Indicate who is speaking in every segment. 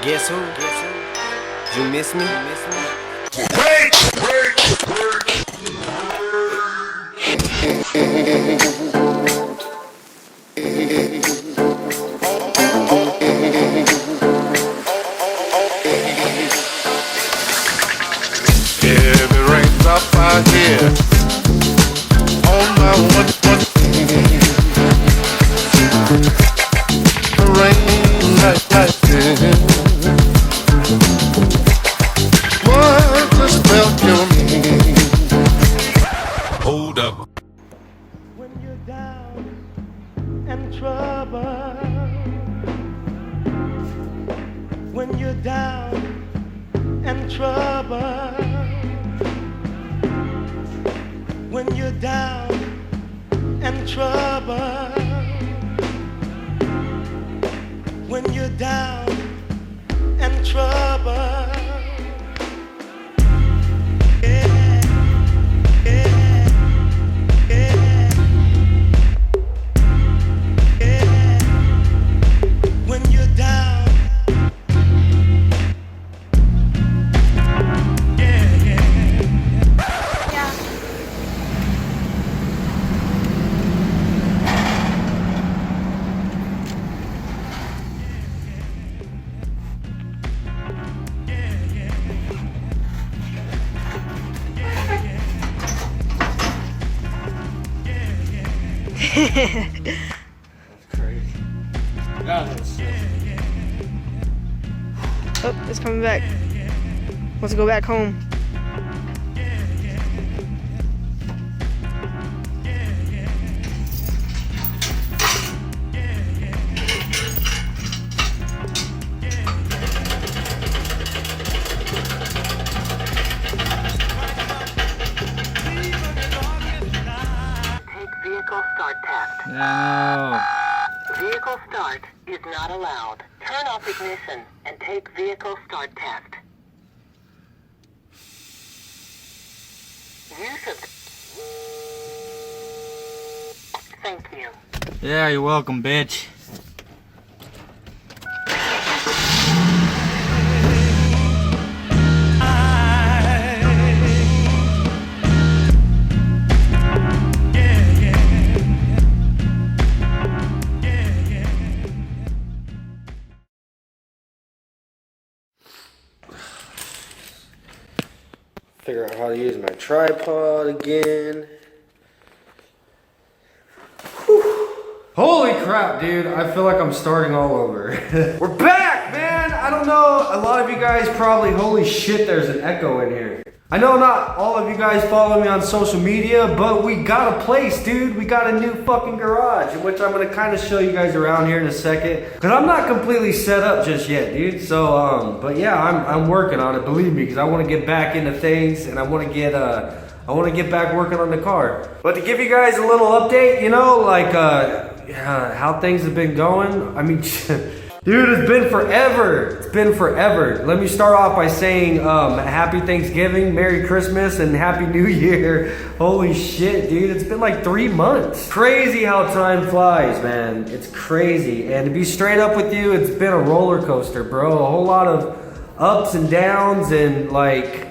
Speaker 1: Guess who? You miss me?
Speaker 2: Wait! If it rains up out here on my one rain like this. What the spell kill me? Hold up.
Speaker 3: When you're down and trouble, when you're down and trouble, when you're down and trouble, when you're down and trouble. When you're down,
Speaker 4: Oh, it's coming back. Let's go back home.
Speaker 5: Take vehicle start test.
Speaker 6: No.
Speaker 5: Vehicle start is not allowed. Turn off ignition and take vehicle start test. Use of... Thank you.
Speaker 6: Yeah, you're welcome, bitch.
Speaker 1: Figure out how to use my tripod again. Holy crap, dude. I feel like I'm starting all over. We're back, man. I don't know. A lot of you guys probably, holy shit, there's an echo in here. I know not all of you guys follow me on social media, but we got a place, dude. We got a new fucking garage, which I'm gonna kind of show you guys around here in a second. Cause I'm not completely set up just yet, dude. So, but yeah, I'm working on it, believe me, cause I want to get back into things and I want to get back working on the car. But to give you guys a little update, you know, like how things have been going. I mean, dude, it's been forever. It's been forever. Let me start off by saying happy Thanksgiving, Merry Christmas, and Happy New Year. Holy shit, dude. It's been like 3 months. Crazy how time flies, man. It's crazy. And to be straight up with you, it's been a roller coaster, bro. A whole lot of ups and downs and like...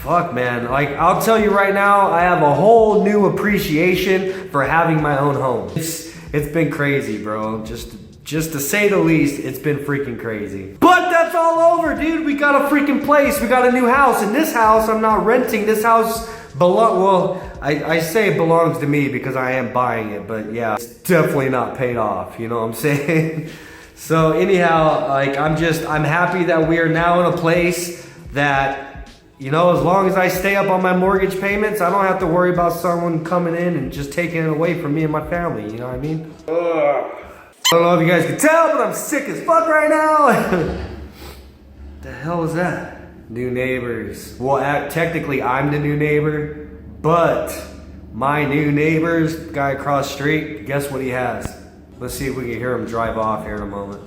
Speaker 1: fuck, man. Like, I'll tell you right now, I have a whole new appreciation for having my own home. It's been crazy, bro. Just to say the least, it's been freaking crazy. But that's all over, dude. We got a freaking place. We got a new house. And this house, I'm not renting. This house I say it belongs to me because I am buying it. But yeah, it's definitely not paid off. You know what I'm saying? So anyhow, like, I'm happy that we are now in a place that, you know, as long as I stay up on my mortgage payments, I don't have to worry about someone coming in and just taking it away from me and my family, you know what I mean? Ugh. I don't know if you guys can tell, but I'm sick as fuck right now. The hell is that? New neighbors. Well, technically I'm the new neighbor, but my new neighbor's guy across the street, guess what he has? Let's see if we can hear him drive off here in a moment.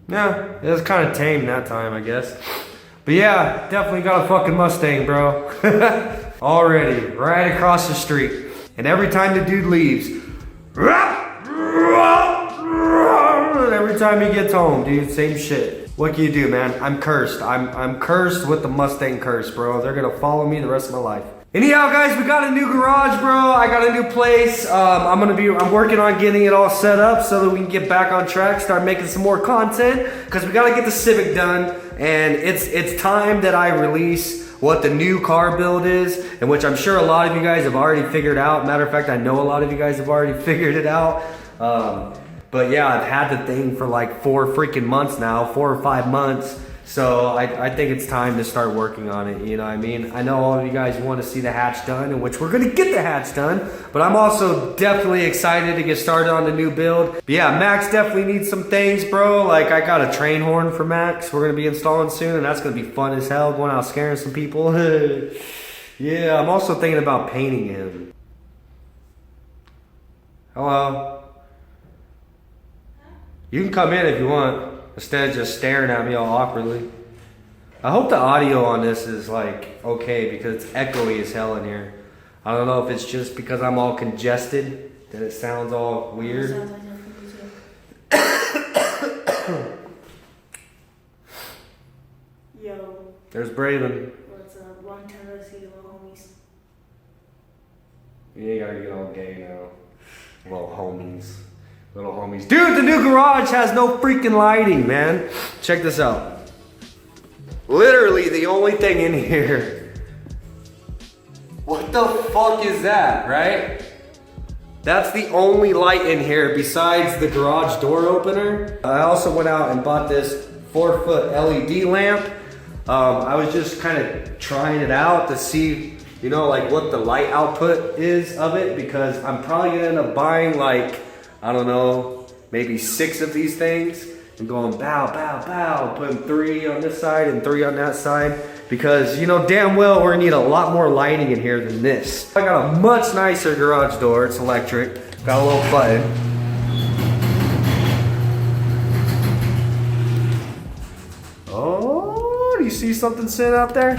Speaker 1: Yeah, it was kind of tame that time, I guess. But yeah, definitely got a fucking Mustang, bro. Already, right across the street. And every time the dude leaves, and every time he gets home, dude, same shit. What can you do, man? I'm cursed. I'm cursed with the Mustang curse, bro. They're gonna follow me the rest of my life. Anyhow, guys, we got a new garage, bro. I got a new place. I'm working on getting it all set up so that we can get back on track, start making some more content, because we gotta get the Civic done, and it's time that I release what the new car build is, and which I'm sure a lot of you guys have already figured out. Matter of fact, I know a lot of you guys have already figured it out. But yeah, I've had the thing for like 4 freaking months now, 4 or 5 months. So I think it's time to start working on it, you know what I mean? I know all of you guys want to see the hatch done, in which we're gonna get the hatch done, but I'm also definitely excited to get started on the new build. But yeah, Max definitely needs some things, bro. Like, I got a train horn for Max we're gonna be installing soon, and that's gonna be fun as hell, going out scaring some people. Yeah, I'm also thinking about painting him. Hello? You can come in if you want, instead of just staring at me all awkwardly. I hope the audio on this is like okay, because it's echoey as hell in here. I don't know if it's just because I'm all congested that it sounds all weird.
Speaker 7: Sounds like that for me too. Yo,
Speaker 1: There's Braden.
Speaker 7: what's up? Long time no see, little homies.
Speaker 1: You gotta get all gay now. Little homies. Little homies. Dude, the new garage has no freaking lighting, man. Check this out. Literally the only thing in here. What the fuck is that, right? That's the only light in here besides the garage door opener. I also went out and bought this 4-foot LED lamp. I was just kind of trying it out to see, you know, like what the light output is of it, because I'm probably gonna end up buying like, I don't know, maybe 6 of these things and going bow, bow, bow, putting 3 on this side and 3 on that side, because you know damn well we're gonna need a lot more lighting in here than this. I got a much nicer garage door, it's electric, got a little button. Oh, do you see something sitting out there?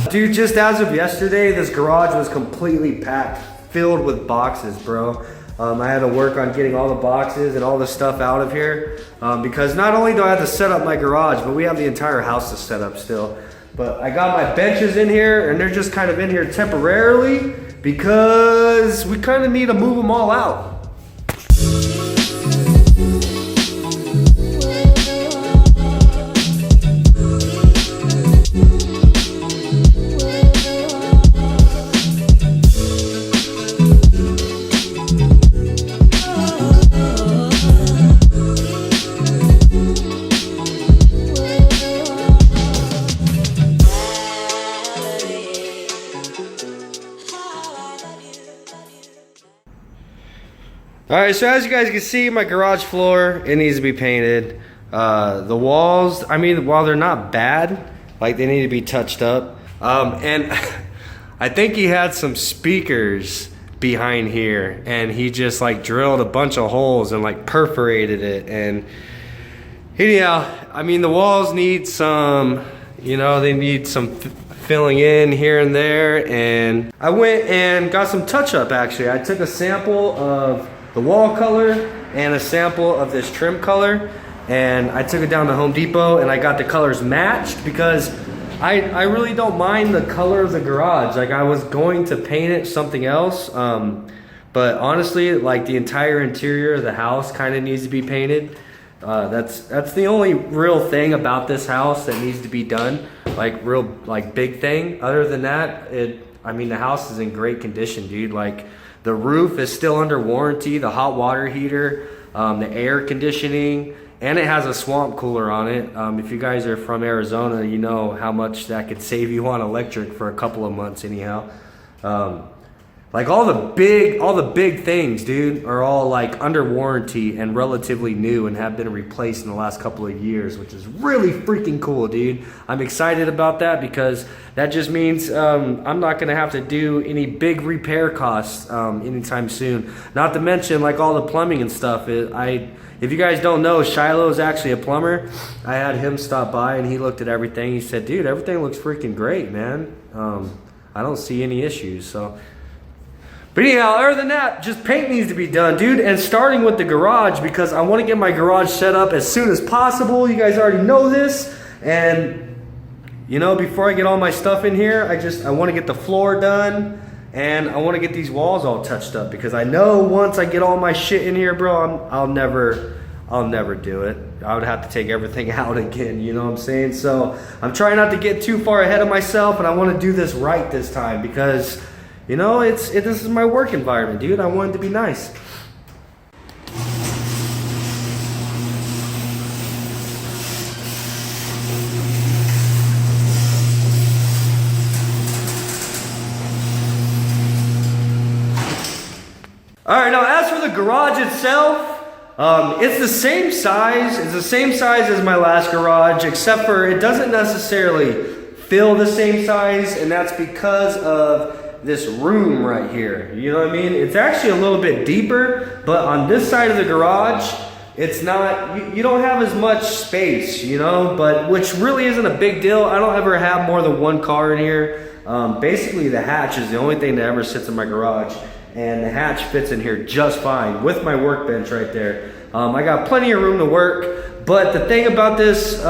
Speaker 1: Dude, just as of yesterday, this garage was completely packed, filled with boxes, bro. I had to work on getting all the boxes and all the stuff out of here, because not only do I have to set up my garage, but we have the entire house to set up still. But I got my benches in here, and they're just kind of in here temporarily because we kind of need to move them all out. Alright, so as you guys can see, my garage floor, it needs to be painted. The walls, I mean, while they're not bad, like they need to be touched up. And I think he had some speakers behind here, and he just like drilled a bunch of holes and like perforated it. And anyhow, I mean, the walls need some, you know, they need some filling in here and there. And I went and got some touch up actually. I took a sample of the wall color and a sample of this trim color, and I took it down to Home Depot and I got the colors matched, because I really don't mind the color of the garage. Like, I was going to paint it something else, but honestly, like, the entire interior of the house kind of needs to be painted. That's the only real thing about this house that needs to be done, like real like big thing. Other than that, I mean, the house is in great condition, dude. Like, the roof is still under warranty, the hot water heater, the air conditioning, and it has a swamp cooler on it. If you guys are from Arizona, you know how much that could save you on electric for a couple of months anyhow. Like all the big things, dude, are all like under warranty and relatively new and have been replaced in the last couple of years, which is really freaking cool, dude. I'm excited about that, because that just means I'm not gonna have to do any big repair costs anytime soon. Not to mention like all the plumbing and stuff. If you guys don't know, Shiloh is actually a plumber. I had him stop by and he looked at everything. He said, dude, everything looks freaking great, man. I don't see any issues. So But anyhow, other than that, just paint needs to be done, dude. And starting with the garage, because I want to get my garage set up as soon as possible. You guys already know this. And, you know, before I get all my stuff in here, I want to get the floor done. And I want to get these walls all touched up. Because I know once I get all my shit in here, bro, I'll never do it. I would have to take everything out again, you know what I'm saying? So I'm trying not to get too far ahead of myself, and I want to do this right this time because, you know, this is my work environment, dude. I want it to be nice. All right, now as for the garage itself, it's the same size. It's the same size as my last garage, except for it doesn't necessarily feel the same size, and that's because of this room right here. You know what I mean? It's actually a little bit deeper, but on this side of the garage, it's not, you don't have as much space, you know, but which really isn't a big deal. I don't ever have more than one car in here. Basically, the hatch is the only thing that ever sits in my garage. And the hatch fits in here just fine with my workbench right there. I got plenty of room to work, but the thing about this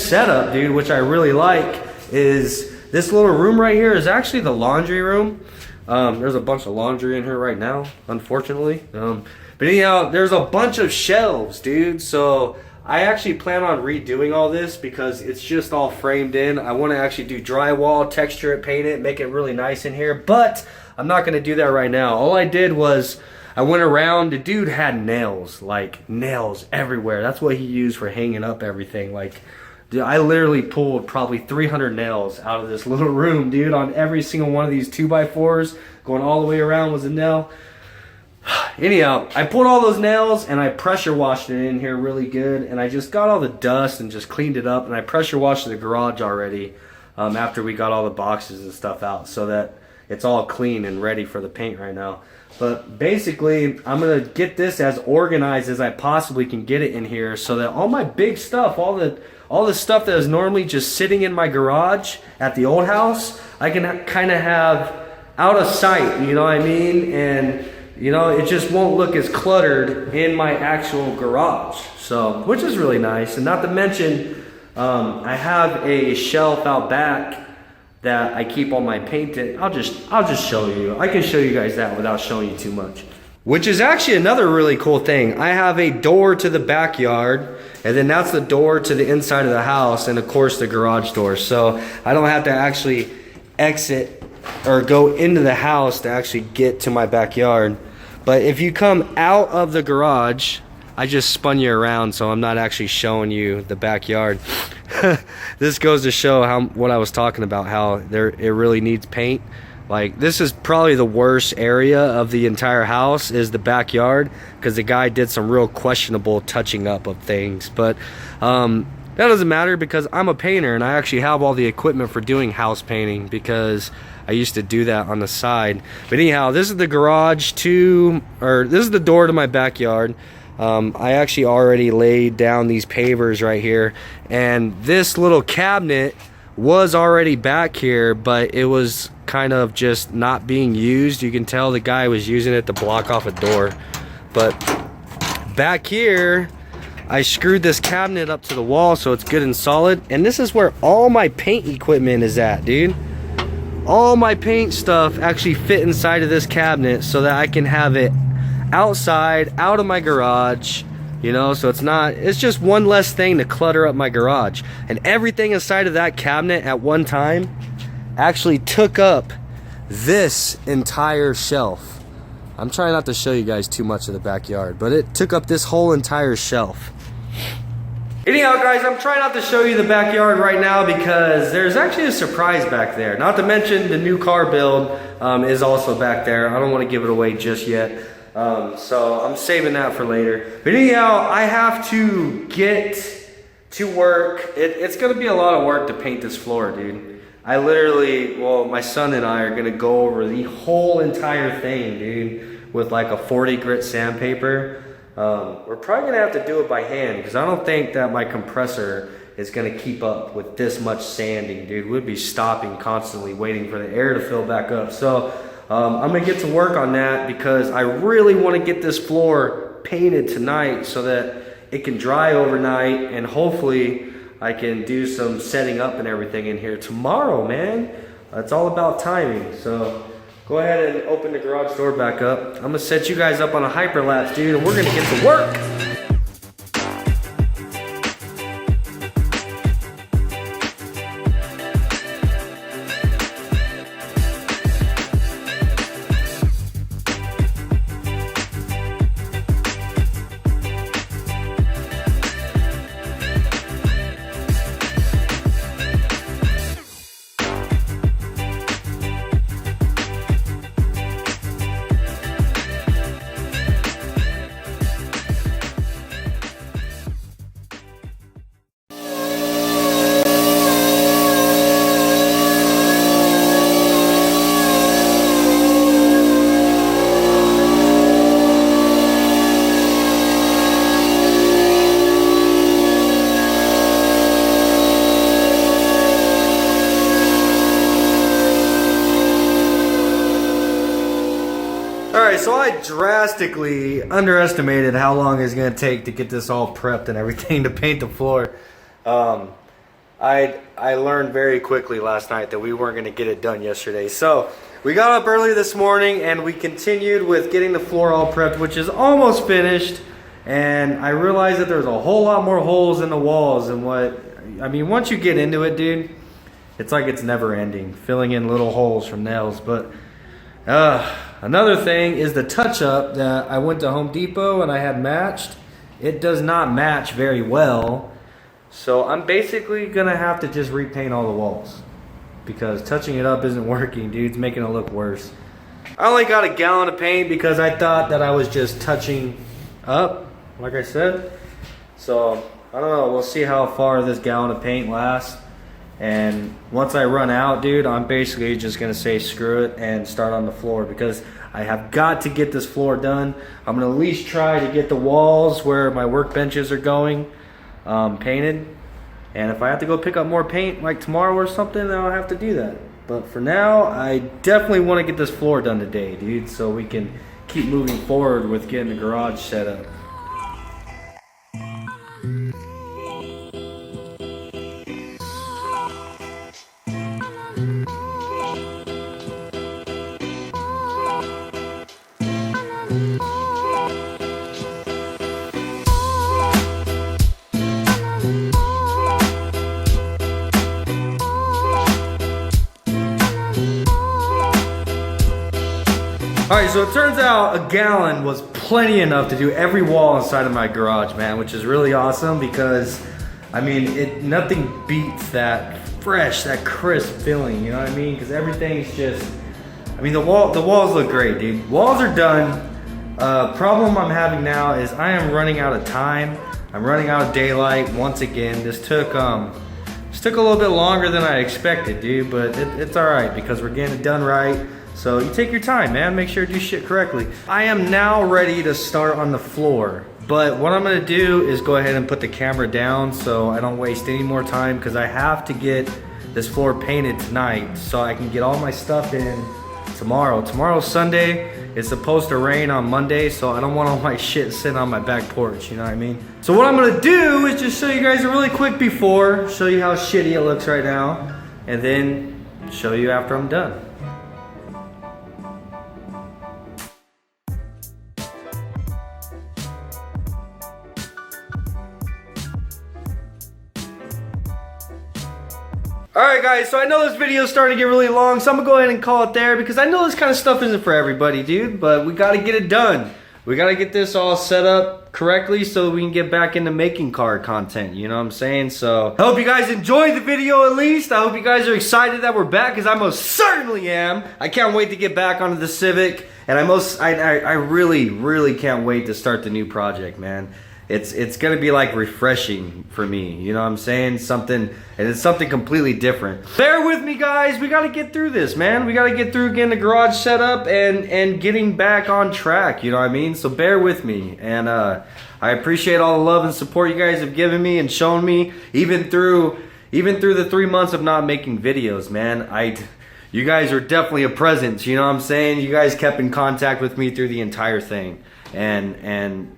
Speaker 1: setup, dude, which I really like, is this little room right here is actually the laundry room. There's a bunch of laundry in here right now, unfortunately. But anyhow, there's a bunch of shelves, dude. So I actually plan on redoing all this because it's just all framed in. I want to actually do drywall, texture it, paint it, make it really nice in here, but I'm not going to do that right now. All I did was I went around. The dude had nails, like nails everywhere. That's what he used for hanging up everything. Like, dude, I literally pulled probably 300 nails out of this little room, dude. On every single one of these 2x4s, going all the way around was a nail. Anyhow, I pulled all those nails and I pressure washed it in here really good. And I just got all the dust and just cleaned it up. And I pressure washed the garage already after we got all the boxes and stuff out, so that it's all clean and ready for the paint right now. But basically, I'm going to get this as organized as I possibly can get it in here, so that all my big stuff, all the stuff that is normally just sitting in my garage at the old house, I can kind of have out of sight, you know what I mean? And, you know, it just won't look as cluttered in my actual garage. So, which is really nice. And not to mention, I have a shelf out back that I keep all my paint in. I'll just show you. I can show you guys that without showing you too much. Which is actually another really cool thing. I have a door to the backyard, and then that's the door to the inside of the house, and of course the garage door. So I don't have to actually exit or go into the house to actually get to my backyard. But if you come out of the garage, I just spun you around, so I'm not actually showing you the backyard. This goes to show what I was talking about, how it really needs paint. Like, this is probably the worst area of the entire house, is the backyard, because the guy did some real questionable touching up of things. But that doesn't matter, because I'm a painter and I actually have all the equipment for doing house painting, because I used to do that on the side. But anyhow, this is the garage this is the door to my backyard. I actually already laid down these pavers right here, and this little cabinet was already back here, but it was kind of just not being used. You can tell the guy was using it to block off a door. But back here, I screwed this cabinet up to the wall so it's good and solid, and this is where all my paint equipment is at, dude. All my paint stuff actually fit inside of this cabinet so that I can have it outside, out of my garage, you know, so it's just one less thing to clutter up my garage. And everything inside of that cabinet at one time actually took up this entire shelf. I'm trying not to show you guys too much of the backyard, but it took up this whole entire shelf. Anyhow, guys, I'm trying not to show you the backyard right now because there's actually a surprise back there. Not to mention the new car build is also back there. I don't want to give it away just yet. So I'm saving that for later. But anyhow, I have to get to work. It's going to be a lot of work to paint this floor, dude. My son and I are going to go over the whole entire thing, dude, with like a 40 grit sandpaper. We're probably going to have to do it by hand because I don't think that my compressor is going to keep up with this much sanding, dude. We'd be stopping constantly waiting for the air to fill back up. So I'm gonna get to work on that because I really want to get this floor painted tonight so that it can dry overnight, and hopefully I can do some setting up and everything in here tomorrow, man. It's all about timing. So go ahead and open the garage door back up. I'm gonna set you guys up on a hyperlapse, dude, and we're gonna get to work. Alright, so I drastically underestimated how long it's going to take to get this all prepped and everything to paint the floor. I learned very quickly last night that we weren't going to get it done yesterday. So we got up early this morning and we continued with getting the floor all prepped, which is almost finished. And I realized that there's a whole lot more holes in the walls than what... I mean, once you get into it, dude, it's like it's never ending, filling in little holes from nails. But another thing is the touch-up that I went to Home Depot and I had matched. It does not match very well. So I'm basically gonna have to just repaint all the walls because touching it up isn't working, dude. It's making it look worse. I only got a gallon of paint because I thought that I was just touching up, like I said. So I don't know, we'll see how far this gallon of paint lasts. And once I run out, dude, I'm basically just gonna say screw it and start on the floor because I have got to get this floor done. I'm gonna at least try to get the walls where my workbenches are going painted. And if I have to go pick up more paint like tomorrow or something, then I'll have to do that. But for now, I definitely want to get this floor done today, dude, so we can keep moving forward with getting the garage set up. Alright, so it turns out a gallon was plenty enough to do every wall inside of my garage, man, which is really awesome because, I mean, nothing beats that fresh, that crisp feeling, you know what I mean? Because everything's just, I mean, the walls look great, dude. Walls are done. Problem I'm having now is I am running out of time. I'm running out of daylight once again. This took a little bit longer than I expected, dude, but it's alright because we're getting it done right. So you take your time, man. Make sure to do shit correctly. I am now ready to start on the floor. But what I'm gonna do is go ahead and put the camera down so I don't waste any more time because I have to get this floor painted tonight so I can get all my stuff in tomorrow. Tomorrow's Sunday. It's supposed to rain on Monday, so I don't want all my shit sitting on my back porch, you know what I mean? So what I'm gonna do is just show you guys a really quick before, show you how shitty it looks right now, and then show you after I'm done. Alright guys, so I know this video is starting to get really long, so I'm gonna go ahead and call it there because I know this kind of stuff isn't for everybody, dude, but we gotta get it done. We gotta get this all set up correctly so we can get back into making car content, you know what I'm saying? So, I hope you guys enjoyed the video at least. I hope you guys are excited that we're back because I most certainly am. I can't wait to get back onto the Civic, and I really, really can't wait to start the new project, man. It's gonna be like refreshing for me, you know what I'm saying? And it's something completely different. Bear with me, guys. We gotta get through this, man. We gotta get through getting the garage set up and getting back on track, you know what I mean? So bear with me. And I appreciate all the love and support you guys have given me and shown me, even through the 3 months of not making videos, man. You guys are definitely a presence, you know what I'm saying? You guys kept in contact with me through the entire thing. And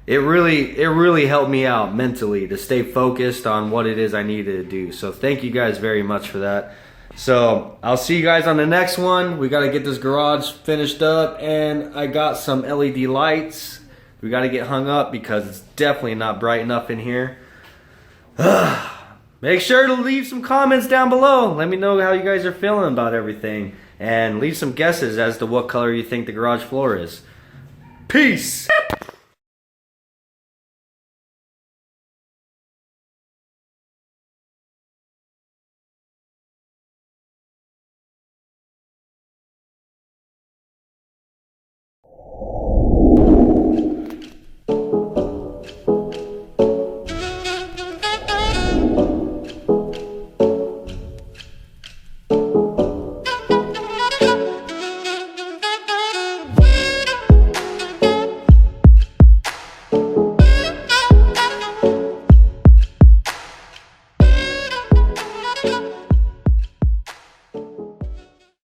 Speaker 1: it really helped me out mentally to stay focused on what it is I needed to do. So thank you guys very much for that. So I'll see you guys on the next one. We got to get this garage finished up, and I got some LED lights. We got to get hung up because it's definitely not bright enough in here. Make sure to leave some comments down below. Let me know how you guys are feeling about everything, and leave some guesses as to what color you think the garage floor is. Peace.